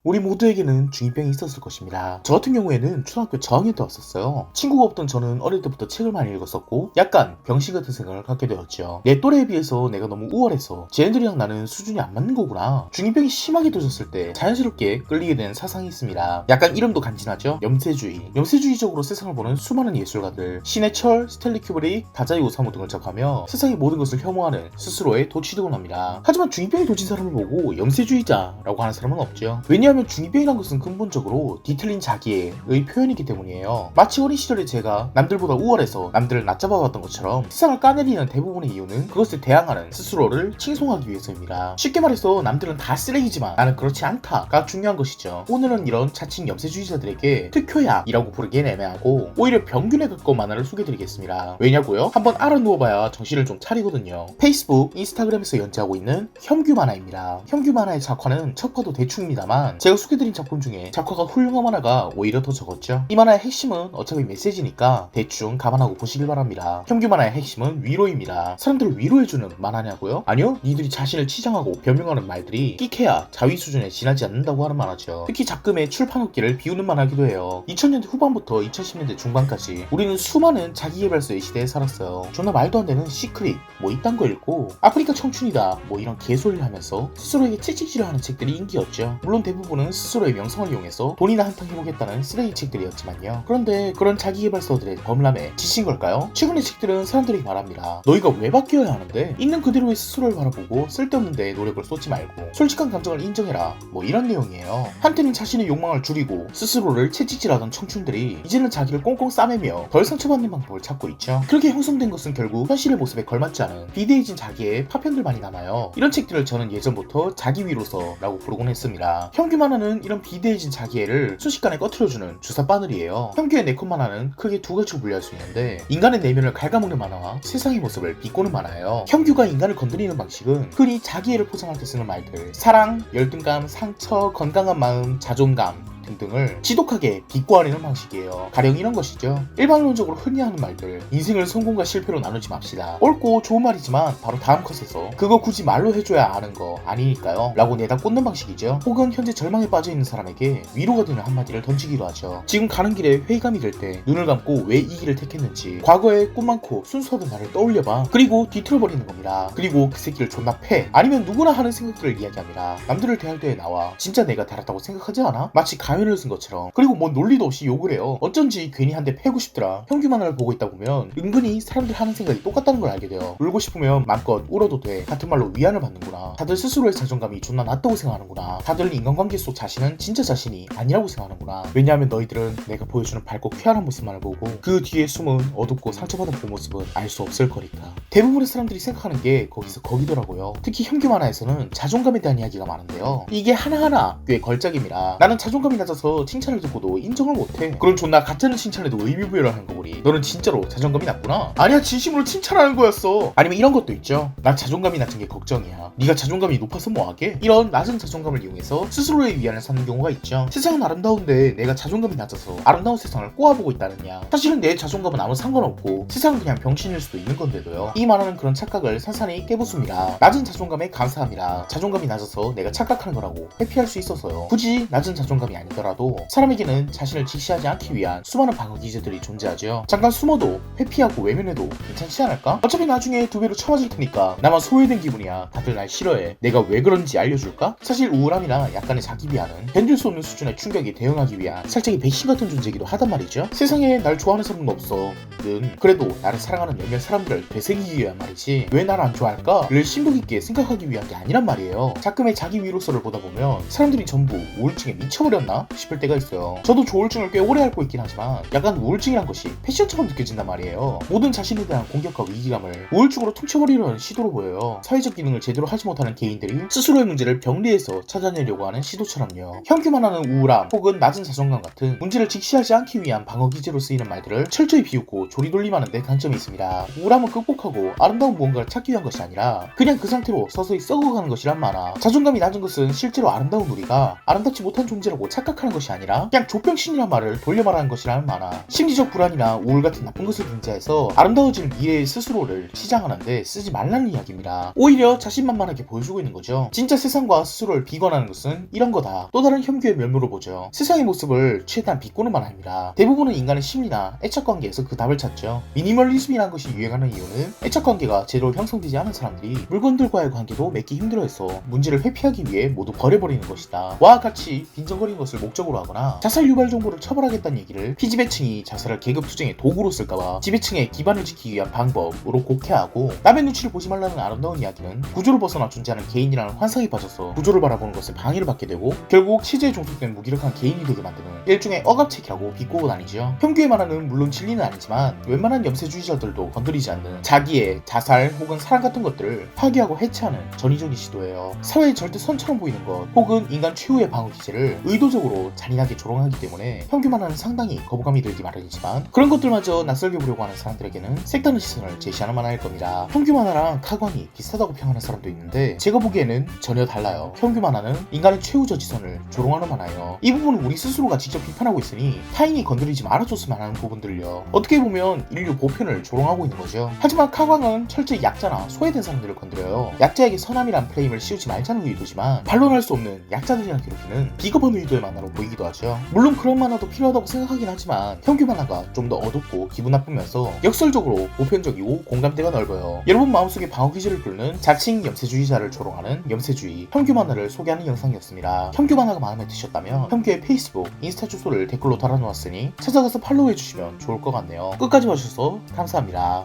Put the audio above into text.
우리 모두에게는 중2병이 있었을 것입니다. 저 같은 경우에는 초등학교 저학년 때 왔었어요. 친구가 없던 저는 어릴 때부터 책을 많이 읽었었고 약간 병신 같은 생각을 갖게 되었죠. 내 또래에 비해서 내가 너무 우월해서 쟤네들이랑 나는 수준이 안 맞는 거구나. 중2병이 심하게 도졌을 때 자연스럽게 끌리게 된 사상이 있습니다. 약간 이름도 간지나죠? 염세주의. 염세주의적으로 세상을 보는 수많은 예술가들, 신해철, 스탠리 큐브릭, 다자이 오사무 등을 접하며 세상의 모든 것을 혐오하는 스스로에 도취되곤 합니다. 하지만 중2병이 도진 사람을 보고 염세주의자라고 하는 사람은 없죠. 왜냐하면 중2병이란 것은 근본적으로 뒤틀린 자기애의 표현이기 때문이에요. 마치 어린 시절에 제가 남들보다 우월해서 남들을 낮잡아왔던 것처럼 세상을 까내리는 대부분의 이유는 그것에 대항하는 스스로를 칭송하기 위해서입니다. 쉽게 말해서 남들은 다 쓰레기지만 나는 그렇지 않다가 중요한 것이죠. 오늘은 이런 자칭 염세주의자들에게 특효약이라고 부르기엔 애매하고 오히려 병균에 가까운 만화를 소개해드리겠습니다. 왜냐고요? 한번 알아 누워봐야 정신을 좀 차리거든요. 페이스북, 인스타그램에서 연재하고 있는 혐규 만화입니다. 혐규 만화의 작화는 척화도 대충입니다만 제가 소개드린 작품 중에 작화가 훌륭한 만화가 오히려 더 적었죠. 이 만화의 핵심은 어차피 메시지니까 대충 감안하고 보시길 바랍니다. 혐규 만화의 핵심은 위로입니다. 사람들을 위로해주는 만화냐고요? 아니요, 니들이 자신을 치장하고 변명하는 말들이 끼케야 자위 수준에 지나지 않는다고 하는 만화죠. 특히 작금의 출판업계를 비우는 만화기도 해요. 2000년대 후반부터 2010년대 중반까지 우리는 수많은 자기개발서의 시대에 살았어요. 존나 말도 안 되는 시크릿 뭐 이딴 거 읽고 아프리카 청춘이다 뭐 이런 개소리를 하면서 스스로에게 채찍질을 하는 책들이 인기였죠. 물론 대부분은 스스로의 명성을 이용해서 돈이나 한탕 해보겠다는 쓰레기 책들이었지만요. 그런데 그런 자기개발서들의 범람에 지친 걸까요? 최근의 책들은 사람들이 말합니다. 너희가 왜 바뀌어야 하는데? 있는 그대로의 스스로를 바라보고 쓸데없는데 노력을 쏟지 말고 솔직한 감정을 인정해라 뭐 이런 내용이에요. 한때는 자신의 욕망을 줄이고 스스로를 채찍질하던 청춘들이 이제는 자기를 꽁꽁 싸매며 덜 상처받는 방법을 찾고 있죠. 그렇게 형성된 것은 결국 현실의 모습에 걸맞지 않은 비대해진 자기의 파편들만이 남아요. 이런 책들을 저는 예전부터 자기위로서라고 부르곤 했습니다. 혐규 만화는 이런 비대해진 자기애를 순식간에 꺼트려주는 주사 바늘이에요. 혐규의 네컷 만화는 크게 두 가지로 분류할 수 있는데 인간의 내면을 갉아먹는 만화와 세상의 모습을 비꼬는 만화예요. 혐규가 인간을 건드리는 방식은 흔히 자기애를 포장할 때 쓰는 말들 사랑, 열등감, 상처, 건강한 마음, 자존감 등등을 지독하게 비꼬아내는 방식이에요. 가령 이런 것이죠. 일반론적으로 흔히 하는 말들 인생을 성공과 실패로 나누지 맙시다. 옳고 좋은 말이지만 바로 다음 컷에서 그거 굳이 말로 해줘야 아는 거 아니니까요 라고 내다 꽂는 방식이죠. 혹은 현재 절망에 빠져있는 사람에게 위로가 되는 한마디를 던지기도 하죠. 지금 가는 길에 회의감이 들 때 눈을 감고 왜 이 길을 택했는지 과거에 꿈 많고 순수하던 나를 떠올려봐. 그리고 뒤틀어버리는 겁니다. 그리고 그 새끼를 존나 패. 아니면 누구나 하는 생각들을 이야기합니다. 남들을 대할 때에 나와 진짜 내가 달았다고 생각하지 않아? 마치 가면을 쓴 것처럼. 그리고 뭐 논리도 없이 욕을 해요. 어쩐지 괜히 한 대 패고 싶더라. 혐규 만화를 보고 있다 보면 은근히 사람들 하는 생각이 똑같다는 걸 알게 돼요. 울고 싶으면 맘껏 울어도 돼. 같은 말로 위안을 받는구나. 다들 스스로의 자존감이 존나 낮다고 생각하는구나. 다들 인간관계 속 자신은 진짜 자신이 아니라고 생각하는구나. 왜냐하면 너희들은 내가 보여주는 밝고 쾌활한 모습만을 보고 그 뒤에 숨은 어둡고 상처받은 그 모습은 알 수 없을 거니까. 대부분의 사람들이 생각하는 게 거기서 거기더라고요. 특히 혐규 만화에서는 자존감에 대한 이야기가 많은데요. 이게 하나하나 꽤 걸작입니다. 나는 자존감이 낮아서 칭찬을 듣고도 인정을 못해. 그런 존나 가짜는 칭찬에도 의미부여를 하는 거 보니 너는 진짜로 자존감이 낮구나. 아니야, 진심으로 칭찬하는 거였어. 아니면 이런 것도 있죠. 나 자존감이 낮은 게 걱정이야. 네가 자존감이 높아서 뭐하게? 이런 낮은 자존감을 이용해서 스스로의 위안을 삼는 경우가 있죠. 세상은 아름다운데 내가 자존감이 낮아서 아름다운 세상을 꼬아보고 있다느냐. 사실은 내 자존감은 아무 상관없고 세상은 그냥 병신일 수도 있는 건데도요. 이 만화는 그런 착각을 산산히 깨부숩니다. 낮은 자존감에 감사합니다. 자존감이 낮아서 내가 착각하는 거라고 회피할 수 있어서요. 굳이 낮은 자존감이 아니더라도 사람에게는 자신을 직시하지 않기 위한 수많은 방어 기제들이 존재하죠. 잠깐 숨어도 회피하고 외면해도 괜찮지 않을까? 어차피 나중에 두 배로 쳐맞을 테니까 나만 소외된 기분이야. 다들 날 싫어해. 내가 왜 그런지 알려줄까? 사실 우울함이나 약간의 자기 비하는 견딜 수 없는 수준의 충격에 대응하기 위한 살짝의 배신 같은 존재이기도 하단 말이죠. 세상에 날 좋아하는 사람은 없어 는 그래도 나를 사랑하는 몇몇 사람들을 되새기기 위한 말이지 왜 나를 안 좋아할까?를 심도 깊게 생각하기 위한 게 아니란 말이에요. 작금의 자기 위로서를 보다 보면 사람들이 전부 우울증에 미쳐버렸나 싶을 때가 있어요. 저도 조울증을 꽤 오래 앓고 있긴 하지만 약간 우울증이란 것이 패션처럼 느껴진단 말이에요. 모든 자신에 대한 공격과 위기감을 우울증으로 퉁쳐버리려는 시도로 보여요. 사회적 기능을 제대로 하지 못하는 개인들이 스스로의 문제를 병리해서 찾아내려고 하는 시도처럼요. 혐규 만화는 우울함 혹은 낮은 자존감 같은 문제를 직시하지 않기 위한 방어 기제로 쓰이는 말들을 철저히 비웃고 조리돌림하는 데 강점이 있습니다. 우울함은 극복하고 아름다운 무언가를 찾기 위한 것이 아니라 그냥 그 상태로 서서히 썩어가는 것이란 만화. 자존감이 낮은 것은 실제로 아름다운 우리가 아름답지 못한 존재라고 착각 착각하는 것이 아니라 그냥 조병신이란 말을 돌려 말하는 것이라는 만화. 심리적 불안이나 우울 같은 나쁜 것을 빙자해서 아름다워질 미래의 스스로를 시장하는데 쓰지 말라는 이야기입니다. 오히려 자신만만하게 보여주고 있는 거죠. 진짜 세상과 스스로를 비관하는 것은 이런 거다. 또 다른 혐규의 면모로 보죠. 세상의 모습을 최대한 비꼬는 만화입니다. 대부분은 인간의 심리나 애착관계에서 그 답을 찾죠. 미니멀리즘이라는 것이 유행하는 이유는 애착관계가 제대로 형성되지 않은 사람들이 물건들과의 관계도 맺기 힘들어해서 문제를 회피하기 위해 모두 버려버리는 것이다. 와 같이 빈정거리는 것을 목적으로 하거나 자살 유발 정보를 처벌하겠다는 얘기를 피지배층이 자살을 계급투쟁의 도구로 쓸까봐 지배층의 기반을 지키기 위한 방법으로 곡해하고, 남의 눈치를 보지 말라는 아름다운 이야기는 구조를 벗어나 존재하는 개인이라는 환상에 빠져서 구조를 바라보는 것에 방해를 받게 되고 결국 치즈에 종속된 무기력한 개인이 되게 만드는 일종의 억압책이라고 비꼬고 다니죠. 혐규의 만화는 물론 진리는 아니지만 웬만한 염세주의자들도 건드리지 않는 자기의 자살 혹은 사랑 같은 것들을 파괴하고 해체하는 전위적인 시도예요. 사회의 절대 선처럼 보이는 것 혹은 인간 최후의 방어 기제를 의도적으로 잔인하게 조롱하기 때문에 혐규 만화는 상당히 거부감이 들기 마련이지만, 그런 것들마저 낯설게 보려고 하는 사람들에게는 색다른 시선을 제시하는 만화일 겁니다. 혐규 만화랑 카광이 비슷하다고 평하는 사람도 있는데 제가 보기에는 전혀 달라요. 혐규 만화는 인간의 최후 저지선을 조롱하는 만화예요. 이 부분은 우리 스스로가 직접 비판하고 있으니 타인이 건드리지 말아줬으면 하는 부분들요. 어떻게 보면 인류 보편을 조롱하고 있는 거죠. 하지만 카광은 철저히 약자나 소외된 사람들을 건드려요. 약자에게 선함이란 프레임을 씌우지 말자는 의도지만 반론할 수 없는 약자들이란 괴롭히는 비겁한 의도의 만화로 보이기도 하죠. 물론 그런 만화도 필요하다고 생각하긴 하지만 혐규 만화가 좀 더 어둡고 기분 나쁘면서 역설적으로 보편적이고 공감대가 넓어요. 여러분 마음속에 방어 기제를 뚫는 자칭 염세주의자를 조롱하는 염세주의 혐규 만화를 소개하는 영상이었습니다. 혐규 만화가 마음에 드셨다면 혐규의 페이스북, 인스타 주소를 댓글로 달아놓았으니 찾아가서 팔로우해주시면 좋을 것 같네요. 끝까지 봐주셔서 감사합니다.